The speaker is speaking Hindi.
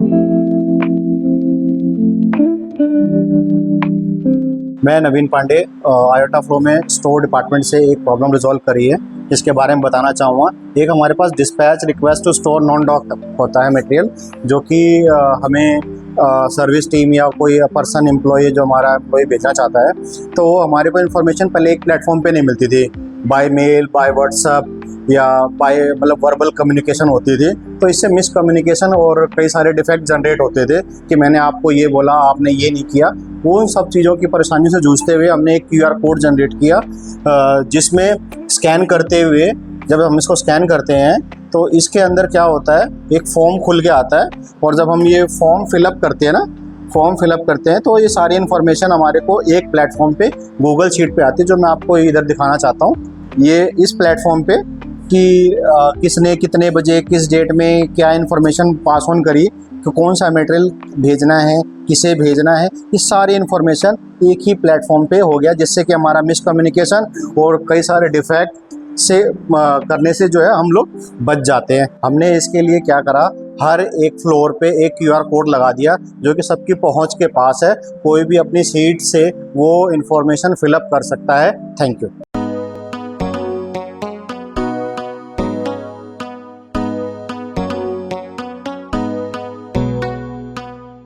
मैं नवीन पांडे आयोटा फ्लो में स्टोर डिपार्टमेंट से एक प्रॉब्लम रिजॉल्व करी है, इसके बारे में बताना चाहूँगा। एक हमारे पास dispatch request to store non doc होता है मटेरियल, जो कि हमें सर्विस टीम या कोई पर्सन एम्प्लॉय जो हमारा एम्प्लॉय भेजना चाहता है, तो हमारे को इन्फॉर्मेशन पहले एक प्लेटफॉर्म पे नहीं मिलती थी, बाय मेल, बाय व्हाट्सएप या बाय मतलब वर्बल कम्युनिकेशन होती थी। तो इससे मिसकम्युनिकेशन और कई सारे डिफेक्ट जनरेट होते थे कि मैंने आपको ये बोला, आपने ये नहीं किया। वो उन सब चीज़ों की परेशानी से जूझते हुए हमने एक QR कोड जनरेट किया, जिसमें स्कैन करते हुए जब हम इसको स्कैन करते हैं तो इसके अंदर क्या होता है, एक फॉर्म खुल के आता है, और जब हम ये फॉर्म फिलअप करते हैं ना, फॉर्म फिलअप करते हैं तो ये सारी इन्फॉर्मेशन हमारे को एक प्लेटफॉर्म पे गूगल शीट पे आती है, जो मैं आपको इधर दिखाना चाहता हूँ। ये इस प्लेटफॉर्म पे कि किसने कितने बजे किस डेट में क्या इन्फॉर्मेशन पास ऑन करी, कि कौन सा मटेरियल भेजना है, किसे भेजना है, ये सारी इन्फॉर्मेशन एक ही प्लेटफॉर्म पे हो गया, जिससे कि हमारा मिसकम्युनिकेशन और कई सारे डिफेक्ट से करने से जो है हम लोग बच जाते हैं। हमने इसके लिए क्या करा, हर एक फ्लोर पे एक QR कोड लगा दिया, जो कि सबकी पहुंच के पास है, कोई भी अपनी सीट से वो इन्फॉर्मेशन फिलअप कर सकता है। Thank you.